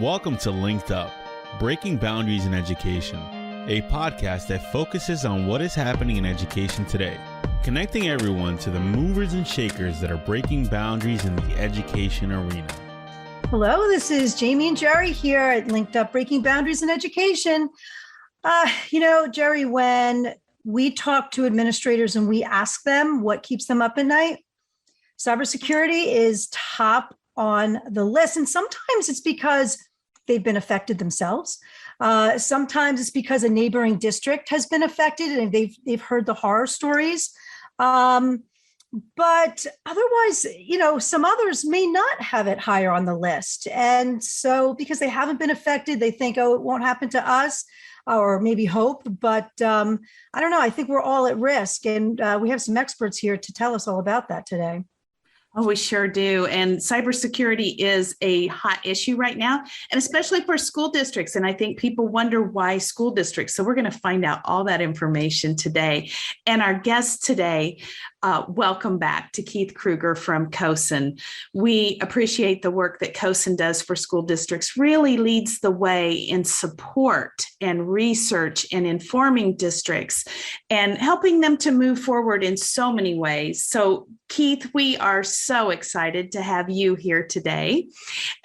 Welcome to LinkedUp, Breaking Boundaries in Education, a podcast that focuses on what is happening in education today, connecting everyone to the movers and shakers that are breaking boundaries in the education arena. Hello, this is Jamie and Jerry here at LinkedUp, Breaking Boundaries in Education. Jerry, when we talk to administrators and we ask them what keeps them up at night, cybersecurity is top on the list. And sometimes it's because they've been affected themselves. Sometimes it's because a neighboring district has been affected and they've heard the horror stories. But otherwise, some others may not have it higher on the list. And so because they haven't been affected, they think, oh, it won't happen to us, or maybe hope. But I don't know. I think we're all at risk. And we have some experts here to tell us all about that today. Oh, we sure do. And cybersecurity is a hot issue right now, and especially for school districts. And I think people wonder why school districts. So we're going to find out all that information today. And our guest today, welcome back to Keith Krueger from COSN. We appreciate the work that COSN does for school districts, really leads the way in support and research and informing districts and helping them to move forward in so many ways. So Keith, we are so excited to have you here today.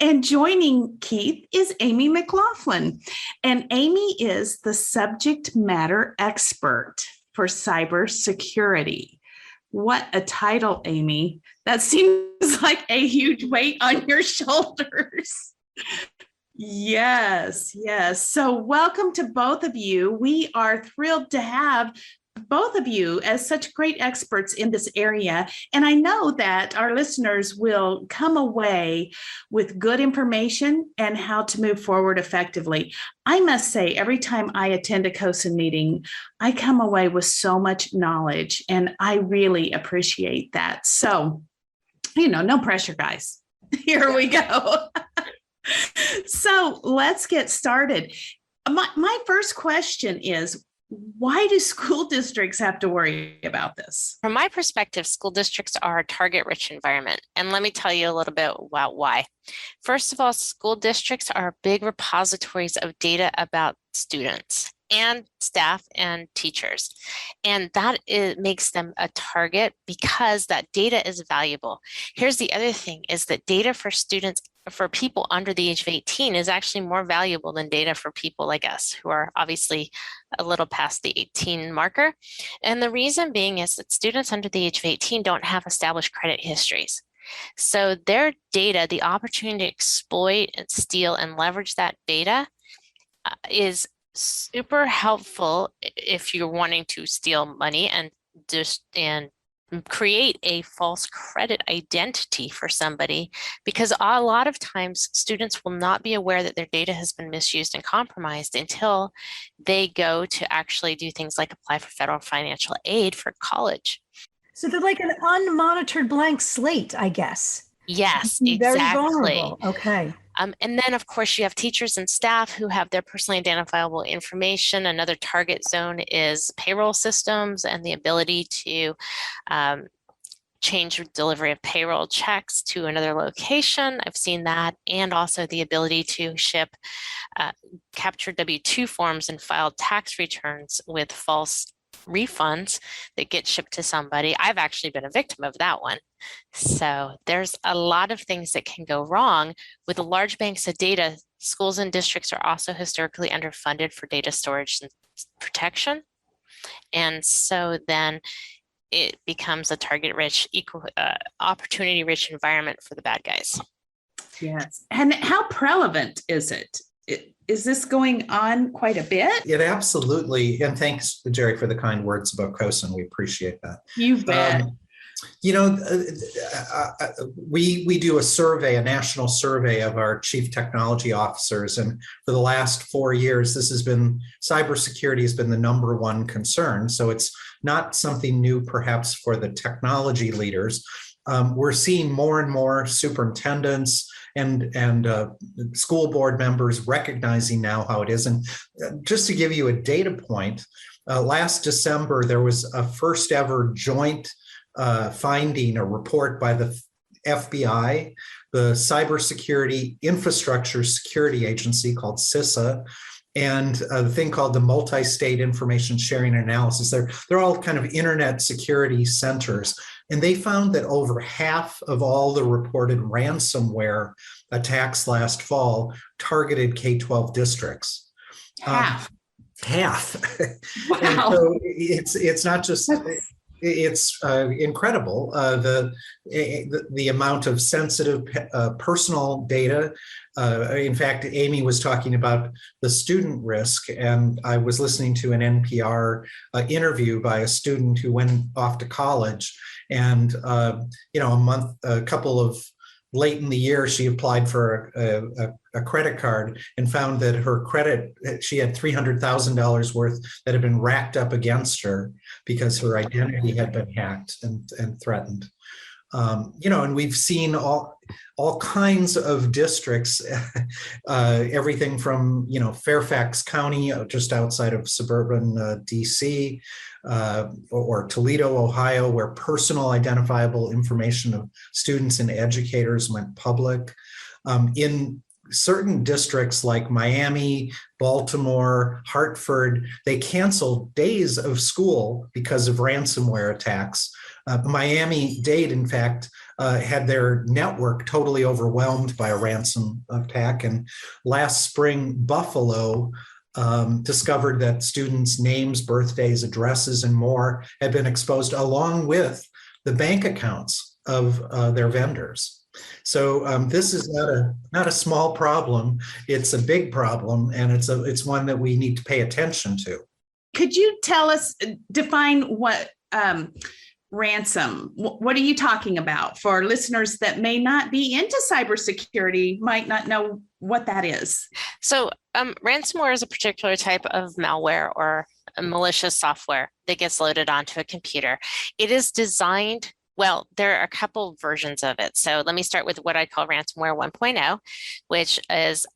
And joining Keith is Amy McLaughlin. And Amy is the subject matter expert for cybersecurity. What a title, Amy. That seems like a huge weight on your shoulders. Yes. So welcome to both of you. We are thrilled to have both of you as such great experts in this area. And I know that our listeners will come away with good information and how to move forward effectively. I must say, every time I attend a COSN meeting, I come away with so much knowledge, and I really appreciate that. So, no pressure, guys. Here we go. So let's get started. My first question is, why do school districts have to worry about this? From my perspective, school districts are a target-rich environment. And let me tell you a little bit about why. First of all, school districts are big repositories of data about students and staff and teachers. And that makes them a target because that data is valuable. Here's the other thing, is that data for students, for people under the age of 18 is actually more valuable than data for people like us who are obviously a little past the 18 marker. And the reason being is that students under the age of 18 don't have established credit histories. So their data, the opportunity to exploit and steal and leverage that data is super helpful if you're wanting to steal money and create a false credit identity for somebody, because a lot of times students will not be aware that their data has been misused and compromised until they go to actually do things like apply for federal financial aid for college. So they're like an unmonitored blank slate, I guess. Yes, Very exactly. vulnerable. Okay. And then, of course, you have teachers and staff who have their personally identifiable information. Another target zone is payroll systems and the ability to change delivery of payroll checks to another location. I've seen that. And also the ability to ship captured W-2 forms and file tax returns with false refunds that get shipped to somebody. I've actually been a victim of that one. So there's a lot of things that can go wrong with large banks of data. Schools and districts are also historically underfunded for data storage and protection. And so then it becomes a target-rich, opportunity-rich environment for the bad guys. Yes. And how prevalent is it? Is this going on quite a bit? It absolutely. And thanks, Jerry, for the kind words about COSN. We appreciate that. You bet. We do a survey, a national survey of our chief technology officers. And for the last 4 years, cybersecurity has been the number one concern. So it's not something new, perhaps, for the technology leaders. We're seeing more and more superintendents and school board members recognizing now how it is. And just to give you a data point, last December, there was a first ever joint finding, a report by the FBI the Cybersecurity Infrastructure Security Agency called CISA, and the thing called the Multi-State Information Sharing and Analysis. They're all kind of internet security centers. And they found that over half of all the reported ransomware attacks last fall targeted K12 districts. Half. Half. Wow. And so it's not just, it's incredible, the amount of sensitive personal data. In fact, Amy was talking about the student risk, and I was listening to an NPR interview by a student who went off to college, and a couple of late in the year, she applied for a credit card and found that her credit, she had $300,000 worth that had been racked up against her because her identity had been hacked and threatened. And we've seen all kinds of districts, everything from, Fairfax County, just outside of suburban DC, or Toledo, Ohio, where personal identifiable information of students and educators went public. In certain districts like Miami, Baltimore, Hartford, they canceled days of school because of ransomware attacks. Miami-Dade, in fact, had their network totally overwhelmed by a ransom attack. And last spring, Buffalo discovered that students' names, birthdays, addresses, and more had been exposed along with the bank accounts of their vendors. So this is not a small problem. It's a big problem, and it's one that we need to pay attention to. Could you define what ransom, what are you talking about for listeners that may not be into cybersecurity, might not know what that is? So ransomware is a particular type of malware or a malicious software that gets loaded onto a computer. It is designed, well, there are a couple versions of it. So let me start with what I call ransomware 1.0, which is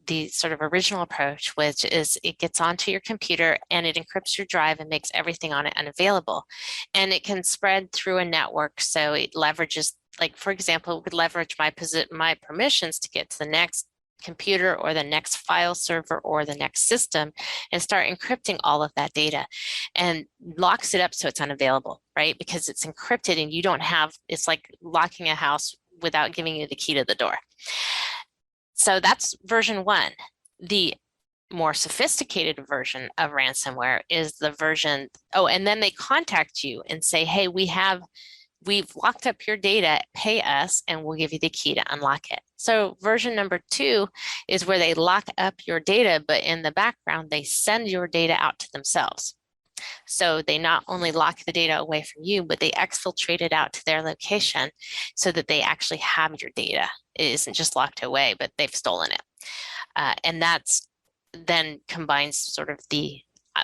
the sort of original approach, which is it gets onto your computer and it encrypts your drive and makes everything on it unavailable. And it can spread through a network. So it leverages, like, for example, it would leverage my permissions to get to the next computer or the next file server or the next system and start encrypting all of that data and locks it up so it's unavailable, right? Because it's encrypted and you don't have, it's like locking a house without giving you the key to the door. So that's version 1. The more sophisticated version of ransomware is the version, and then they contact you and say, hey, we've locked up your data, pay us, and we'll give you the key to unlock it. So version number 2 is where they lock up your data, but in the background, they send your data out to themselves. So they not only lock the data away from you, but they exfiltrate it out to their location so that they actually have your data. It isn't just locked away, but they've stolen it. And that's then combines sort of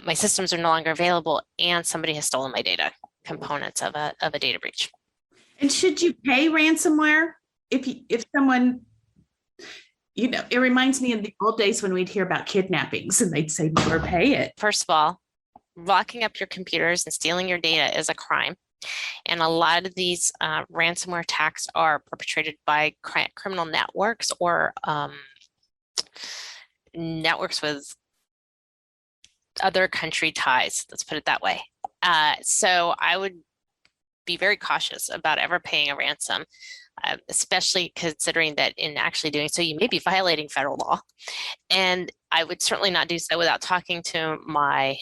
my systems are no longer available and somebody has stolen my data components of a data breach. And should you pay ransomware if someone, it reminds me of the old days when we'd hear about kidnappings and they'd say never pay it. First of all, locking up your computers and stealing your data is a crime. And a lot of these ransomware attacks are perpetrated by criminal networks or networks with other country ties, let's put it that way. So I would be very cautious about ever paying a ransom, especially considering that in actually doing so, you may be violating federal law. And I would certainly not do so without talking to my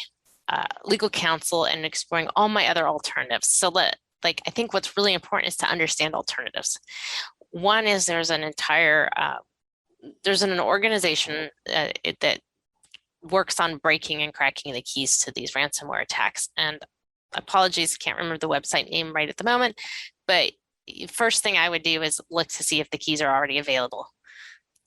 legal counsel and exploring all my other alternatives. So I think what's really important is to understand alternatives. One is there's an organization that works on breaking and cracking the keys to these ransomware attacks. And apologies, can't remember the website name right at the moment, but first thing I would do is look to see if the keys are already available.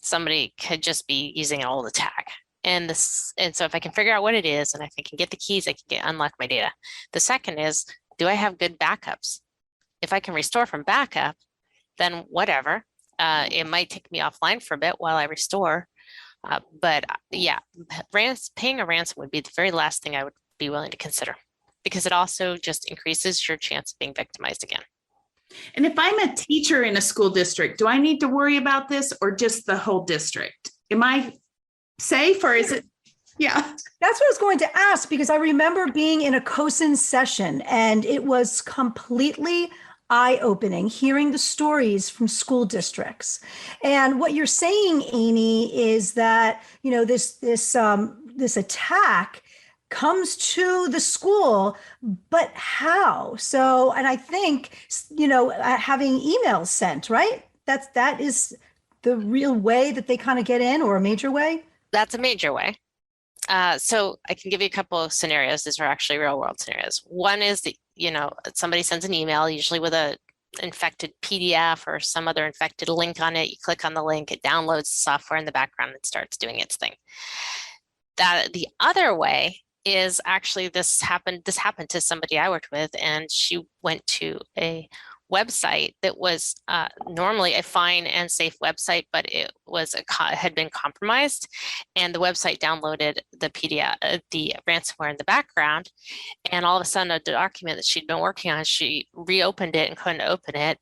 Somebody could just be using an old attack. And so if I can figure out what it is, and if I can get the keys, I can unlock my data. The second is, do I have good backups? If I can restore from backup, then whatever. It might take me offline for a bit while I restore. But yeah, paying a ransom would be the very last thing I would be willing to consider, because it also just increases your chance of being victimized again. And if I'm a teacher in a school district, do I need to worry about this or just the whole district? Am I safe or is it? Yeah. That's what I was going to ask, because I remember being in a COSN session and it was completely eye-opening hearing the stories from school districts. And what you're saying, Amy, is that, you know, this attack comes to the school, but how? So, and I think, you know, having emails sent, right? That is the real way that they kind of get in, or a major way? That's a major way. So I can give you a couple of scenarios. These are actually real world scenarios. One is that, you know, somebody sends an email, usually with a infected PDF or some other infected link on it. You click on the link, it downloads software in the background and starts doing its thing. That the other way is actually this happened to somebody I worked with, and she went to a website that was normally a fine and safe website, but it was had been compromised, and the website downloaded the PDF, the ransomware in the background, and all of a sudden a document that she'd been working on, she reopened it and couldn't open it.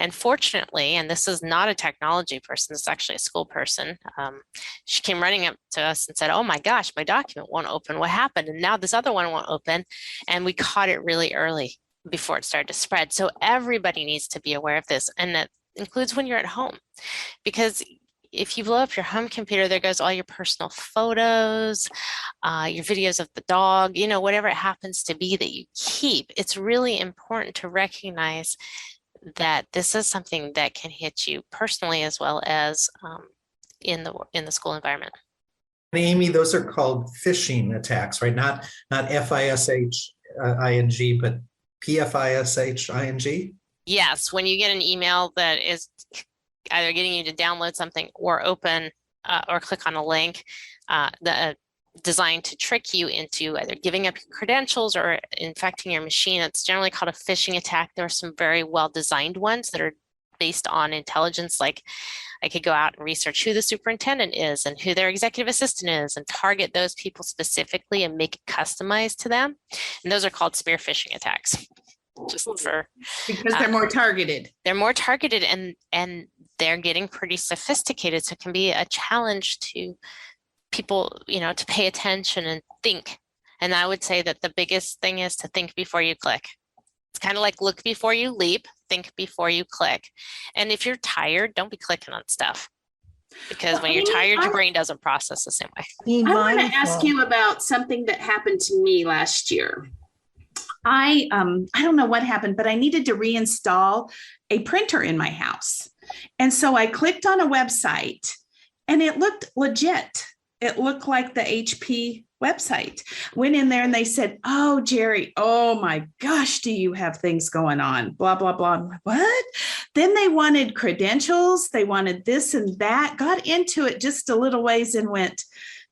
And fortunately, and this is not a technology person, this is actually a school person, she came running up to us and said, "Oh my gosh, my document won't open. What happened?" And now this other one won't open. And we caught it really early before it started to spread. So everybody needs to be aware of this. And that includes when you're at home, because if you blow up your home computer, there goes all your personal photos, your videos of the dog, you know, whatever it happens to be that you keep. It's really important to recognize that this is something that can hit you personally as well as in the school environment. Amy, those are called phishing attacks, right? Not F-I-S-H-I-N-G, but P-F-I-S-H-I-N-G? Yes, when you get an email that is either getting you to download something or open or click on a link designed to trick you into either giving up your credentials or infecting your machine. It's generally called a phishing attack. There are some very well-designed ones that are based on intelligence. Like, I could go out and research who the superintendent is and who their executive assistant is and target those people specifically and make it customized to them. And those are called spear phishing attacks. Just for because they're more targeted. They're more targeted and they're getting pretty sophisticated. So it can be a challenge to people, you know, to pay attention and think. And I would say that the biggest thing is to think before you click. It's kind of like look before you leap, think before you click. And if you're tired, don't be clicking on stuff, because when you're tired, your brain doesn't process the same way. I want to ask you about something that happened to me last year. I don't know what happened, but I needed to reinstall a printer in my house. And so I clicked on a website and it looked legit. It looked like the HP website. Went in there and they said, "Oh, Jerry, oh my gosh, do you have things going on? Blah, blah, blah." I'm like, what? Then they wanted credentials. They wanted this and that. Got into it just a little ways and went,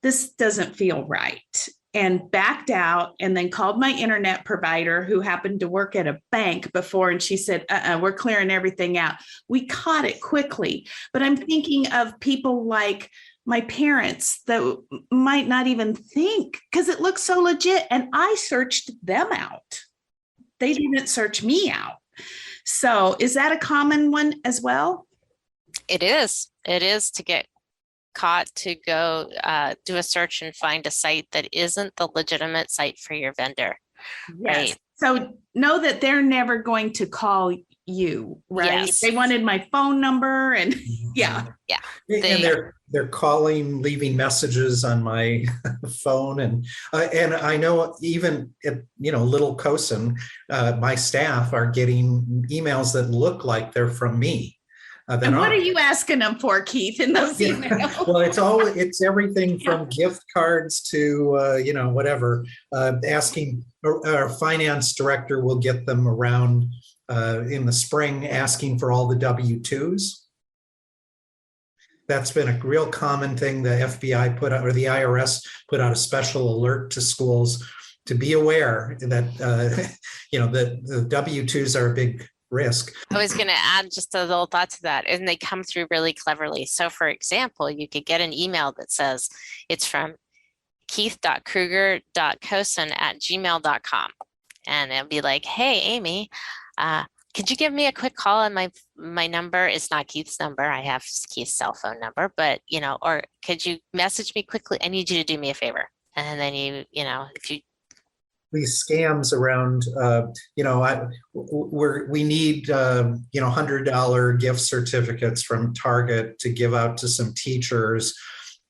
"This doesn't feel right." And backed out, and then called my internet provider, who happened to work at a bank before. And she said, "We're clearing everything out." We caught it quickly. But I'm thinking of people like my parents that might not even think, because it looks so legit. And I searched them out. They didn't search me out. So is that a common one as well? It is. It is to get caught to go do a search and find a site that isn't the legitimate site for your vendor. Yes. Right? So know that they're never going to call you, right? Yes. They wanted my phone number and yeah. And they're calling, leaving messages on my phone, and I know even at, you know, little COSN, my staff are getting emails that look like they're from me. And what are you asking them for, Keith, in those emails? Well, it's everything from gift cards to you know, whatever. Asking, our finance director will get them around in the spring, asking for all the W-2s. That's been a real common thing. The FBI put out, or the IRS put out a special alert to schools to be aware that you know, that the W-2s are a big risk. I was going to add just a little thought to that, and they come through really cleverly. So for example, you could get an email that says it's from keith.kruger.cosin@gmail.com. And it'll be like, "Hey, Amy, Could you give me a quick call on my number? It's not Keith's number. I have Keith's cell phone number, but or could you message me quickly? I need you to do me a favor. And then if you these scams around, we need, $100 gift certificates from Target to give out to some teachers.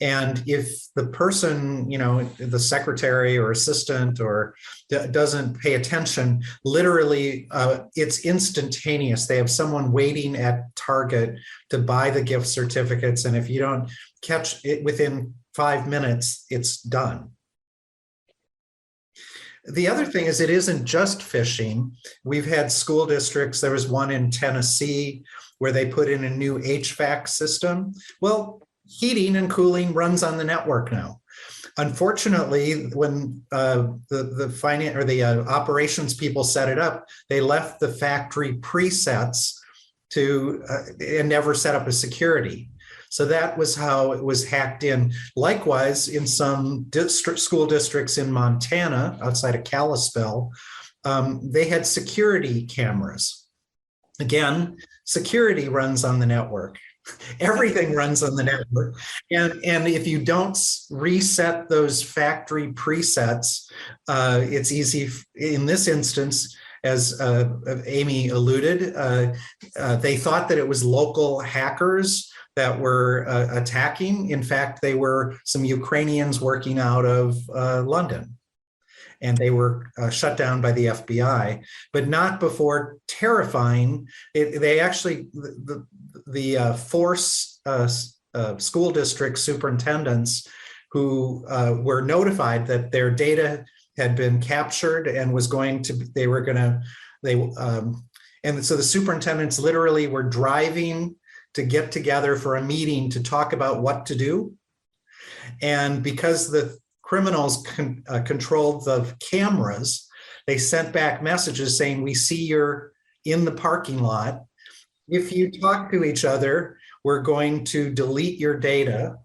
And if the person, the secretary or assistant or doesn't pay attention, literally it's instantaneous. They have someone waiting at Target to buy the gift certificates. And if you don't catch it within 5 minutes, it's done. The other thing is it isn't just phishing. We've had school districts. There was one in Tennessee where they put in a new HVAC system. Well, heating and cooling runs on the network now. Unfortunately, when the finance or the operations people set it up, they left the factory presets and never set up a security. So that was how it was hacked in. Likewise, in some school districts in Montana, outside of Kalispell, they had security cameras. Again, security runs on the network. Everything runs on the network. And if you don't reset those factory presets, it's easy. In this instance, as Amy alluded, they thought that it was local hackers that were attacking. In fact, they were some Ukrainians working out of London, and they were shut down by the FBI, but not before terrifying. They actually, the force school district superintendents who were notified that their data had been captured and was going to, and so the superintendents literally were driving to get together for a meeting to talk about what to do. And because the criminals controlled the cameras, they sent back messages saying, we see you're in the parking lot. If you talk to each other, we're going to delete your data.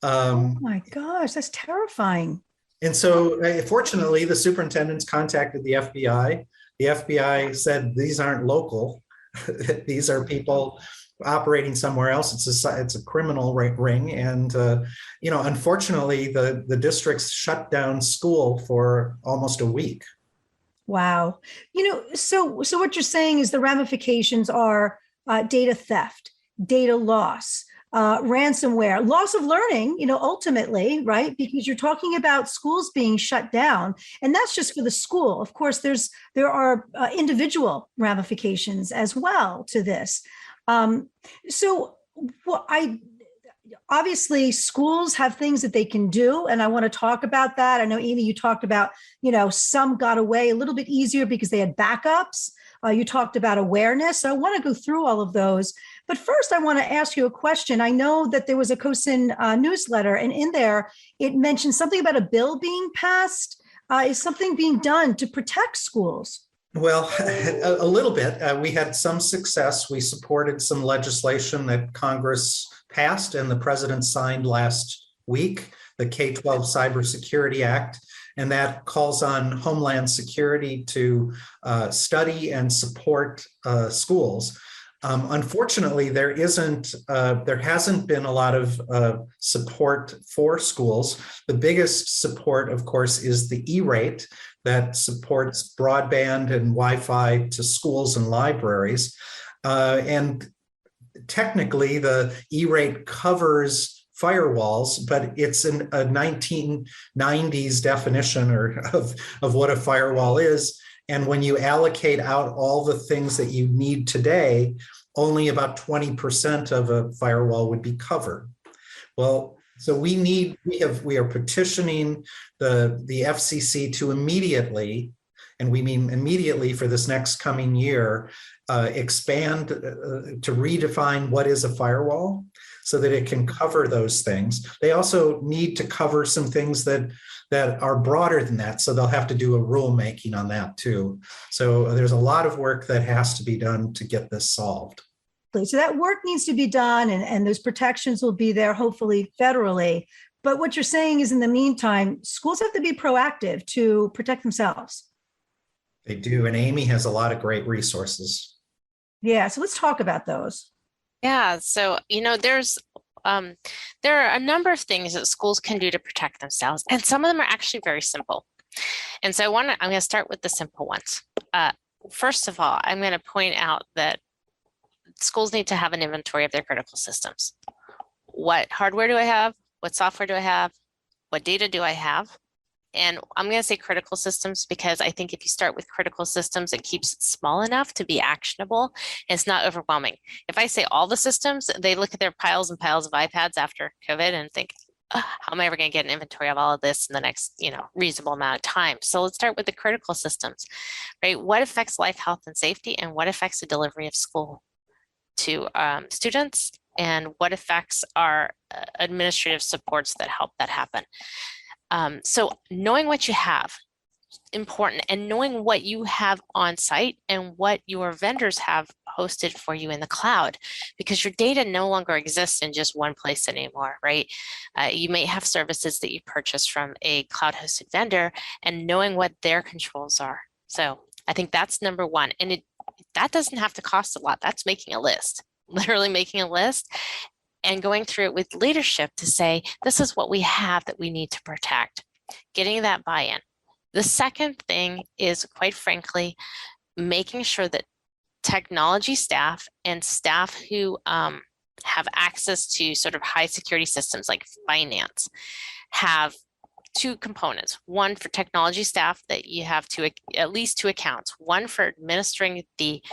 Oh my gosh, that's terrifying. And so fortunately, the superintendents contacted the FBI. The FBI said, these aren't local. These are people operating somewhere else. It's a criminal ring. And, unfortunately, the districts shut down school for almost a week. Wow. So what you're saying is the ramifications are data theft, data loss, ransomware, loss of learning, ultimately, right? Because you're talking about schools being shut down, and that's just for the school. Of course, there are individual ramifications as well to this. Obviously schools have things that they can do, and I want to talk about that. I know, Amy, you talked about, some got away a little bit easier because they had backups. You talked about awareness. So I want to go through all of those. But first, I want to ask you a question. I know that there was a COSN newsletter, and in there, it mentioned something about a bill being passed. Is something being done to protect schools? Well, a little bit. We had some success. We supported some legislation that Congress passed and the president signed last week, the K12 Cybersecurity Act. And that calls on Homeland Security to study and support schools. Unfortunately, there hasn't been a lot of support for schools. The biggest support, of course, is the E-rate that supports broadband and Wi-Fi to schools and libraries. And technically, the E-rate covers firewalls, but it's a 1990s definition of what a firewall is. And when you allocate out all the things that you need today, only about 20% of a firewall would be covered. Well, so we are petitioning the FCC to immediately, and we mean immediately for this next coming year, expand to redefine what is a firewall so that it can cover those things. They also need to cover some things that are broader than that. So they'll have to do a rulemaking on that too. So there's a lot of work that has to be done to get this solved. So that work needs to be done, and those protections will be there, hopefully federally. But what you're saying is, in the meantime, schools have to be proactive to protect themselves. They do. And Amy has a lot of great resources. Yeah, so let's talk about those. Yeah, so there are a number of things that schools can do to protect themselves, and some of them are actually very simple. And so I'm going to start with the simple ones. First of all, I'm going to point out that schools need to have an inventory of their critical systems. What hardware do I have? What software do I have? What data do I have? And I'm going to say critical systems because I think if you start with critical systems, it keeps it small enough to be actionable. And it's not overwhelming. If I say all the systems, they look at their piles and piles of iPads after COVID and think, how am I ever going to get an inventory of all of this in the next, reasonable amount of time? So let's start with the critical systems, right? What affects life, health, and safety, and what affects the delivery of school to students, and what affects our administrative supports that help that happen. So knowing what you have, important, and knowing what you have on site and what your vendors have hosted for you in the cloud, because your data no longer exists in just one place anymore, right? You may have services that you purchase from a cloud hosted vendor, and knowing what their controls are. So I think that's number one. And that doesn't have to cost a lot. That's making a list, literally making a list and going through it with leadership to say, this is what we have that we need to protect, getting that buy-in. The second thing is, quite frankly, making sure that technology staff and staff who have access to sort of high security systems like finance have two components. One for technology staff, that you have at least two accounts, one for administering the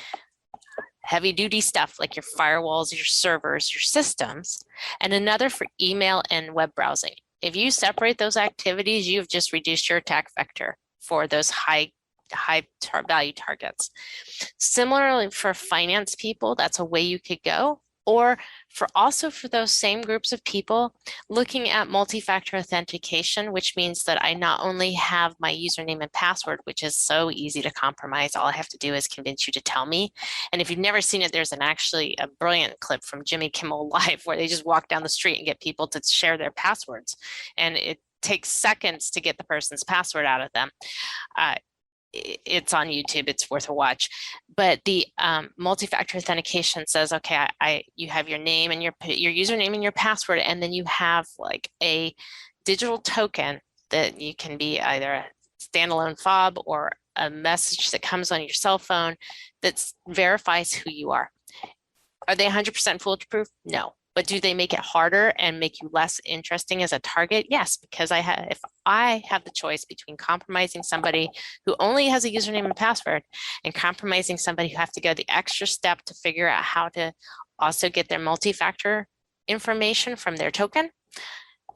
heavy duty stuff like your firewalls, your servers, your systems, and another for email and web browsing. If you separate those activities, you've just reduced your attack vector for those high value targets. Similarly, for finance people, that's a way you could go. Or for those same groups of people, looking at multi-factor authentication, which means that I not only have my username and password, which is so easy to compromise. All I have to do is convince you to tell me. And if you've never seen it, there's actually a brilliant clip from Jimmy Kimmel Live where they just walk down the street and get people to share their passwords. And it takes seconds to get the person's password out of them. It's on YouTube. It's worth a watch. But the multi-factor authentication says, okay, you have your name and your username and your password, and then you have like a digital token that you can be either a standalone fob or a message that comes on your cell phone that verifies who you are. Are they 100% foolproof? No. But do they make it harder and make you less interesting as a target? Yes, because if I have the choice between compromising somebody who only has a username and password and compromising somebody who have to go the extra step to figure out how to also get their multi-factor information from their token,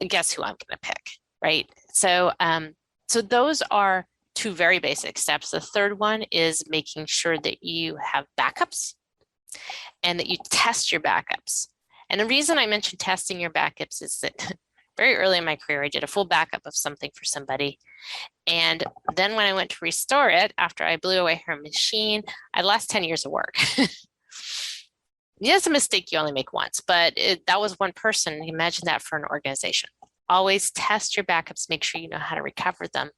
guess who I'm going to pick, right? So, so those are two very basic steps. The third one is making sure that you have backups and that you test your backups. And the reason I mentioned testing your backups is that very early in my career, I did a full backup of something for somebody. And then when I went to restore it, after I blew away her machine, I lost 10 years of work. It's a mistake you only make once, but that was one person. Imagine that for an organization. Always test your backups, make sure you know how to recover them.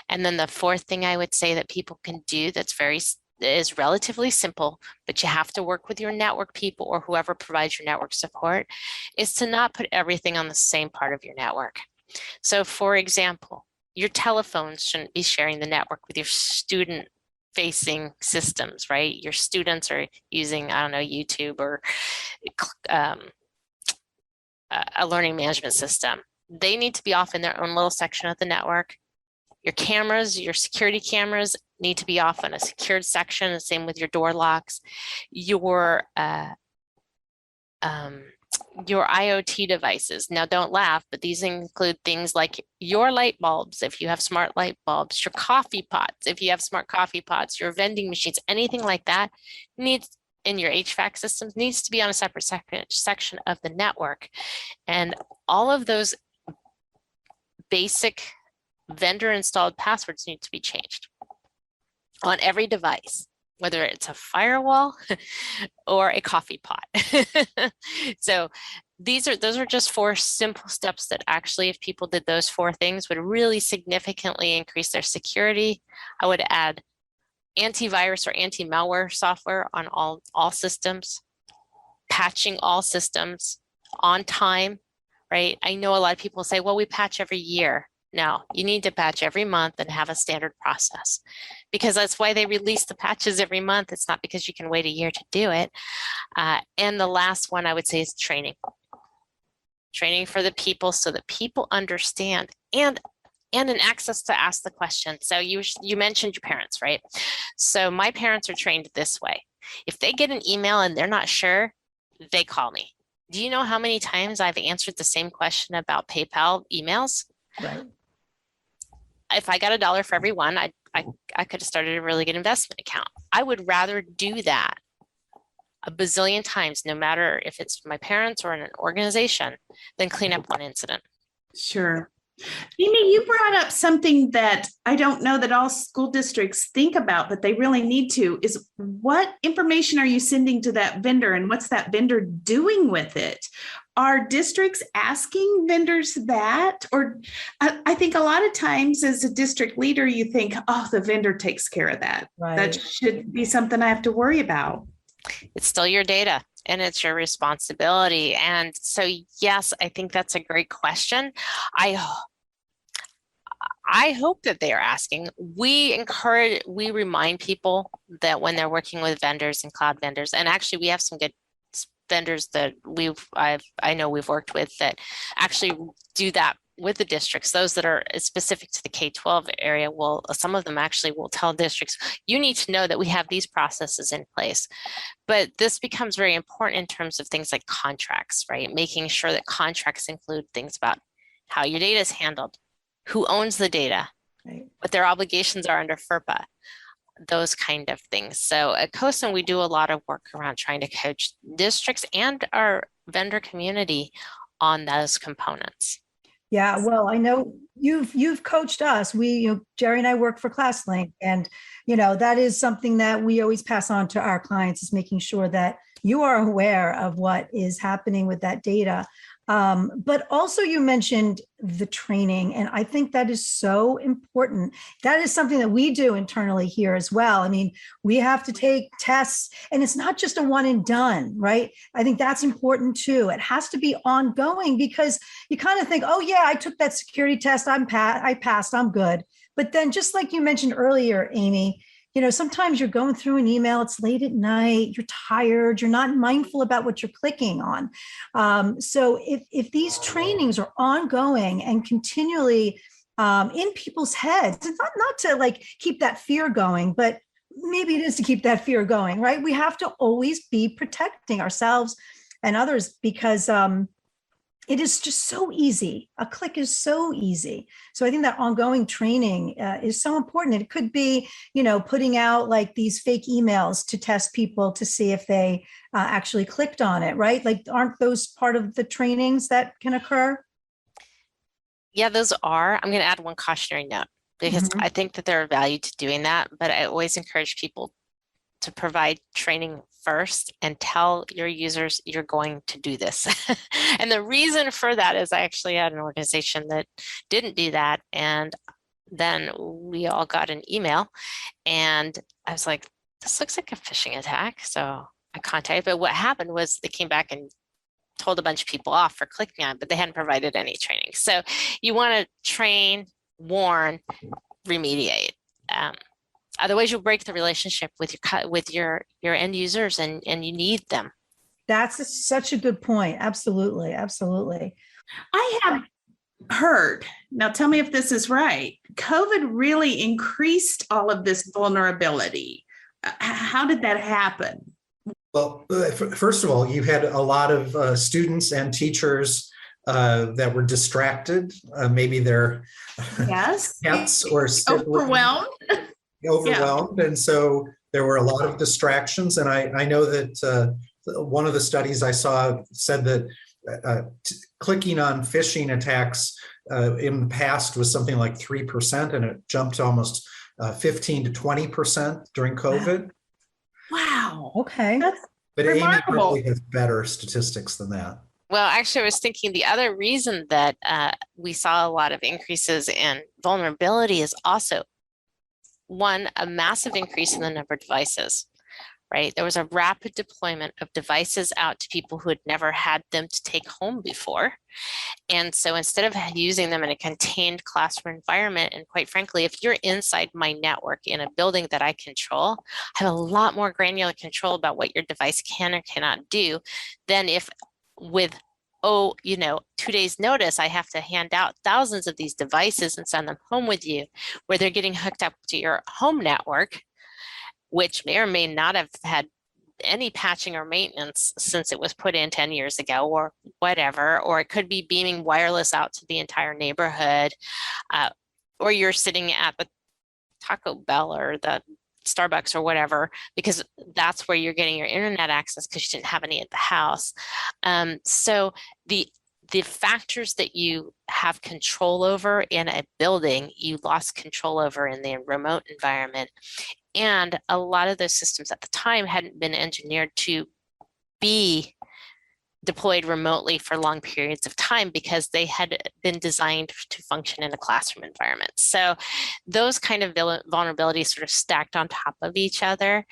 And then the fourth thing I would say that people can do is relatively simple, but you have to work with your network people or whoever provides your network support, is to not put everything on the same part of your network. So for example, your telephones shouldn't be sharing the network with your student facing systems, right? Your students are using, I don't know, YouTube or a learning management system. They need to be off in their own little section of the network. Your cameras, your security cameras need to be off in a secured section, the same with your door locks. Your IoT devices. Now don't laugh, but these include things like your light bulbs, if you have smart light bulbs, your coffee pots, if you have smart coffee pots, your vending machines, anything like that needs in your HVAC systems needs to be on a separate section of the network. And all of those basic vendor installed passwords need to be changed on every device, whether it's a firewall or a coffee pot. So those are just 4 simple steps that actually, if people did those 4 things, would really significantly increase their security. I would add antivirus or anti-malware software on all systems, patching all systems on time, right? I know a lot of people say, well, we patch every year. No, you need to patch every month and have a standard process, because that's why they release the patches every month. It's not because you can wait a year to do it. And the last one I would say is training. Training for the people so that people understand and an access to ask the question. So you mentioned your parents, right? So my parents are trained this way. If they get an email and they're not sure, they call me. Do you know how many times I've answered the same question about PayPal emails? Right. If I got $1 for every one, I could have started a really good investment account. I would rather do that a bazillion times, no matter if it's my parents or in an organization, than clean up one incident. Sure. Amy, you brought up something that I don't know that all school districts think about, but they really need to, is what information are you sending to that vendor and what's that vendor doing with it? Are districts asking vendors that? Or I think a lot of times as a district leader, you think, oh, the vendor takes care of that. Right. That should be something I have to worry about. It's still your data and it's your responsibility. And so, yes, I think that's a great question. I hope that they are asking. We remind people that when they're working with vendors and cloud vendors, and actually we have some good vendors that I know we've worked with that actually do that with the districts. Those that are specific to the K12 area some of them actually will tell districts, you need to know that we have these processes in place. But this becomes very important in terms of things like contracts, right? Making sure that contracts include things about how your data is handled, who owns the data, Right. what their obligations are under FERPA, those kind of things. So at COSN, we do a lot of work around trying to coach districts and our vendor community on those components. Yeah, well, I know you've coached us. Jerry and I work for ClassLink, and that is something that we always pass on to our clients, is making sure that you are aware of what is happening with that data. But also you mentioned the training, and I think that is so important. That is something that we do internally here as well. I mean, we have to take tests, and it's not just a one and done, right? I think that's important too. It has to be ongoing, because you kind of think, oh yeah, I took that security test, I passed, I'm good. But then, just like you mentioned earlier, Amy, sometimes you're going through an email, it's late at night, you're tired, you're not mindful about what you're clicking on. So if these trainings are ongoing and continually in people's heads, it's not to like keep that fear going, but maybe it is to keep that fear going, right? We have to always be protecting ourselves and others, because it is just so easy. A click is so easy. So I think that ongoing training is so important. And it could be, putting out like these fake emails to test people to see if they actually clicked on it, right? Like, aren't those part of the trainings that can occur? Yeah, those are. I'm going to add one cautionary note, because I think that there are value to doing that, but I always encourage people to provide training first and tell your users you're going to do this. And the reason for that is I actually had an organization that didn't do that. And then we all got an email and I was like, this looks like a phishing attack. So I contacted, but what happened was they came back and told a bunch of people off for clicking on it, but they hadn't provided any training. So you want to train, warn, remediate. Otherwise, you'll break the relationship with your end users, and you need them. That's such a good point. Absolutely, absolutely. I have heard, now tell me if this is right, COVID really increased all of this vulnerability. How did that happen? Well, first of all, you had a lot of students and teachers that were distracted. Maybe their pets or siblings. Overwhelmed. And so there were a lot of distractions. And I know that one of the studies I saw said that clicking on phishing attacks in the past was something like 3%, and it jumped to almost 15 to 20% during COVID. Wow. Okay. That's but remarkable. Amy probably has better statistics than that. Well, actually, I was thinking the other reason that we saw a lot of increases in vulnerability is also one, a massive increase in the number of devices, right? There was a rapid deployment of devices out to people who had never had them to take home before. And so instead of using them in a contained classroom environment, and quite frankly, if you're inside my network in a building that I control, I have a lot more granular control about what your device can or cannot do than if with 2 days notice, I have to hand out thousands of these devices and send them home with you, where they're getting hooked up to your home network, which may or may not have had any patching or maintenance since it was put in 10 years ago or whatever, or it could be beaming wireless out to the entire neighborhood, or you're sitting at the Taco Bell or the Starbucks or whatever, because that's where you're getting your internet access because you didn't have any at the house. So the factors that you have control over in a building, you lost control over in the remote environment. And a lot of those systems at the time hadn't been engineered to be deployed remotely for long periods of time because they had been designed to function in a classroom environment. So those kind of vulnerabilities sort of stacked on top of each other.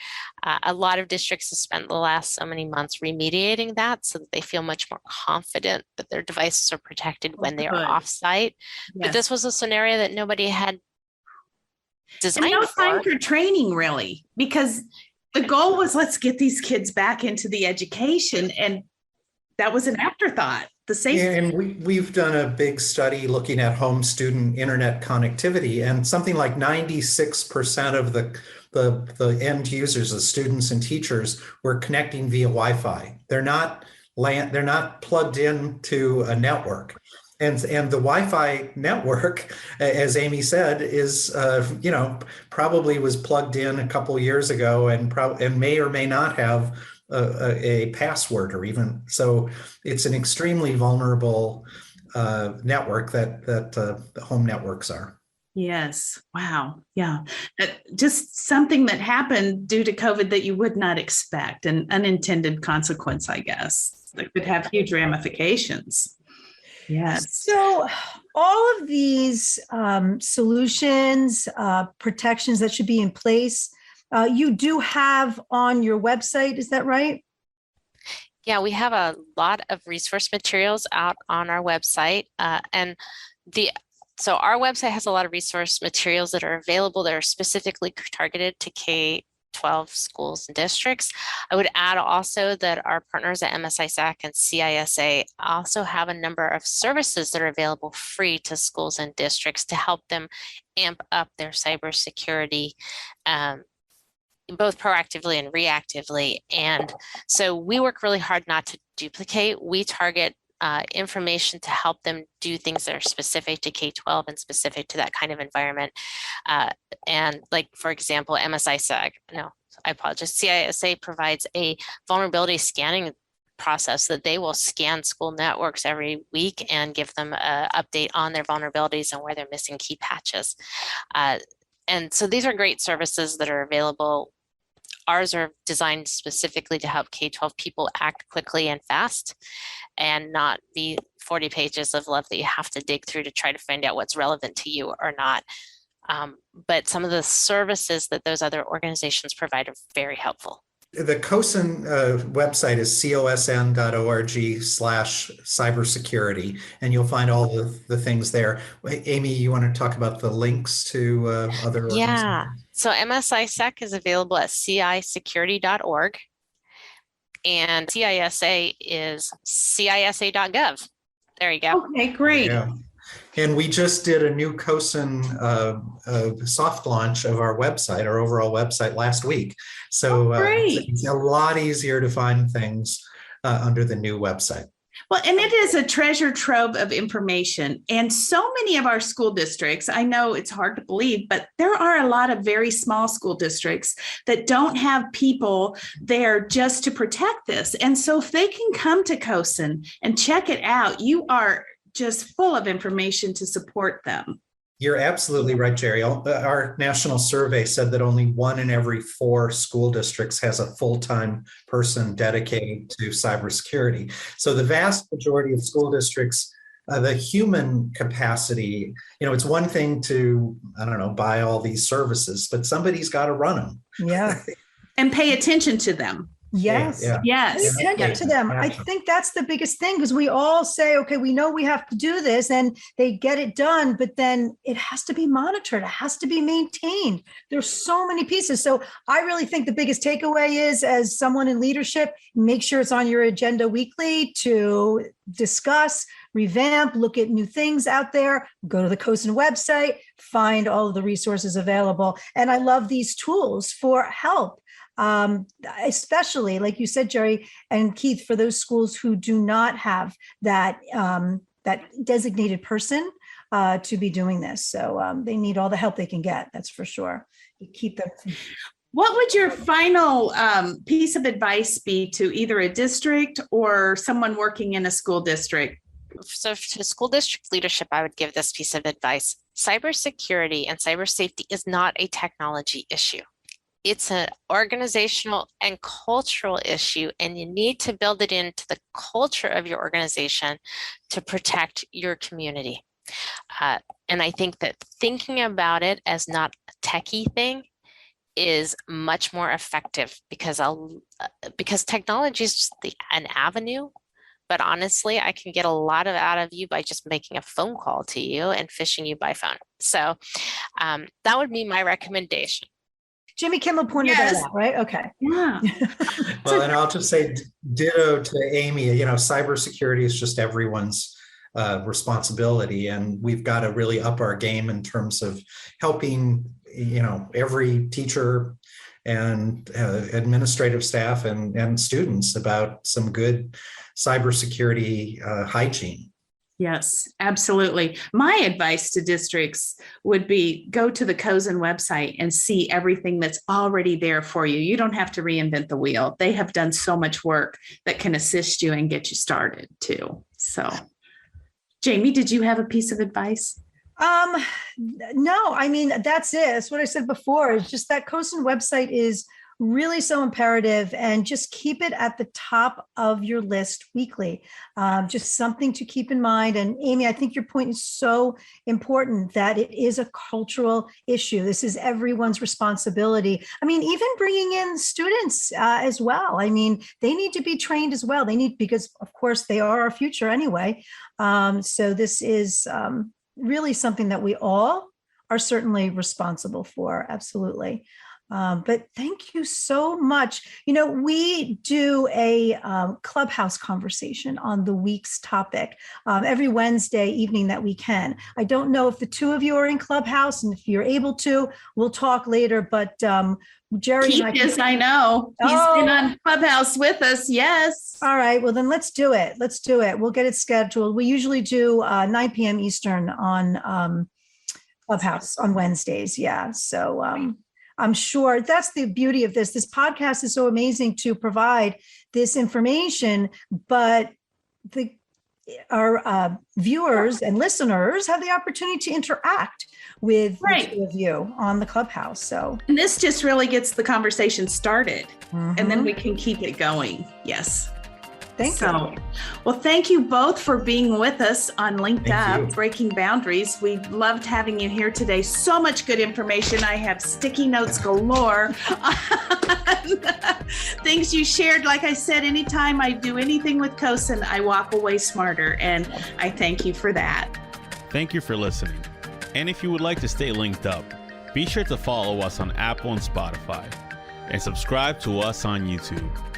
A lot of districts have spent the last so many months remediating that so that they feel much more confident that their devices are protected when they are offsite. But this was a scenario that nobody had designed and no for. time for training, really, because the goal was, let's get these kids back into the education, and that was an afterthought. The same. Yeah, and we've done a big study looking at home student internet connectivity, and something like 96% of the end users, the students and teachers, were connecting via Wi-Fi. They're not plugged into a network. And the Wi-Fi network, as Amy said, is probably was plugged in a couple of years ago, and may or may not have a password, or even so. It's an extremely vulnerable network that the home networks are. Yes. Wow. Yeah. Just something that happened due to COVID that you would not expect, an unintended consequence, I guess, that could have huge ramifications. Yes. So all of these solutions, protections that should be in place, you do have on your website, is that right? Yeah, we have a lot of resource materials out on our website. So our website has a lot of resource materials that are available that are specifically targeted to K12 schools and districts. I would add also that our partners at MSISAC and CISA also have a number of services that are available free to schools and districts to help them amp up their cybersecurity, both proactively and reactively. And so we work really hard not to duplicate. We target information to help them do things that are specific to K12 and specific to that kind of environment. And like, for example, CISA provides a vulnerability scanning process that they will scan school networks every week and give them an update on their vulnerabilities and where they're missing key patches. And so these are great services that are available. Ours are designed specifically to help K12 people act quickly and fast, and not be 40 pages of love that you have to dig through to try to find out what's relevant to you or not. But some of the services that those other organizations provide are very helpful. The COSN website is cosn.org/cybersecurity, and you'll find all the things there. Amy, you want to talk about the links to other organizations? Yeah, so MSISAC is available at cisecurity.org, and CISA is cisa.gov. There you go. Okay, great. Yeah. And we just did a new COSN soft launch of our website, our overall website, last week. So it's a lot easier to find things under the new website. Well, and it is a treasure trove of information. And so many of our school districts, I know it's hard to believe, but there are a lot of very small school districts that don't have people there just to protect this. And so if they can come to COSN and check it out, you are just full of information to support them. You're absolutely right, Jerry. Our national survey said that only 1 in every 4 school districts has a full-time person dedicated to cybersecurity. So the vast majority of school districts the human capacity. It's one thing to, I don't know, buy all these services, but somebody's got to run them. Yeah. And pay attention to them. Yes. Yeah. Yes. Pay attention to them. I think that's the biggest thing, because we all say, okay, we know we have to do this, and they get it done, but then it has to be monitored. It has to be maintained. There's so many pieces. So I really think the biggest takeaway is, as someone in leadership, make sure it's on your agenda weekly to discuss, revamp, look at new things out there, go to the COSN website, find all of the resources available. And I love these tools for help. Especially, like you said, Jerry and Keith, for those schools who do not have that designated person to be doing this. So they need all the help they can get. That's for sure. You keep them. What would your final piece of advice be to either a district or someone working in a school district? So to school district leadership, I would give this piece of advice. Cybersecurity and cyber safety is not a technology issue. It's an organizational and cultural issue, and you need to build it into the culture of your organization to protect your community. And I think that thinking about it as not a techie thing is much more effective, because technology is just an avenue. But honestly, I can get a lot out of you by just making a phone call to you and phishing you by phone. So that would be my recommendation. Jimmy Kimmel pointed that out, right? Okay. Yeah. Well, and I'll just say ditto to Amy. Cybersecurity is just everyone's responsibility, and we've got to really up our game in terms of helping, every teacher and administrative staff and students about some good cybersecurity hygiene. Yes, absolutely. My advice to districts would be go to the COSN website and see everything that's already there for you. You don't have to reinvent the wheel. They have done so much work that can assist you and get you started too. So, Jamie, did you have a piece of advice? No, that's it. That's what I said before. It's just that COSN website is really so imperative, and just keep it at the top of your list weekly. Just something to keep in mind. And Amy, I think your point is so important, that it is a cultural issue. This is everyone's responsibility. Even bringing in students as well. They need to be trained as well. Because of course they are our future anyway. So this is really something that we all are certainly responsible for. Absolutely. But thank you so much. We do a Clubhouse conversation on the week's topic every Wednesday evening that we can. I don't know if the two of you are in Clubhouse, and if you're able to, we'll talk later. But Jerry Keith and is, I know. He's been on Clubhouse with us. Yes. All right. Well, then let's do it. We'll get it scheduled. We usually do 9 p.m. Eastern on Clubhouse on Wednesdays. Yeah. So I'm sure that's the beauty of this. This podcast is so amazing to provide this information, but our viewers and listeners have the opportunity to interact with the two of you on the Clubhouse. And this just really gets the conversation started, and then we can keep it going. Yes. Thank you. Well, thank you both for being with us on LinkedUp, Breaking Boundaries. We loved having you here today. So much good information. I have sticky notes galore. Things you shared. Like I said, anytime I do anything with COSN, I walk away smarter, and I thank you for that. Thank you for listening. And if you would like to stay linked up, be sure to follow us on Apple and Spotify, and subscribe to us on YouTube.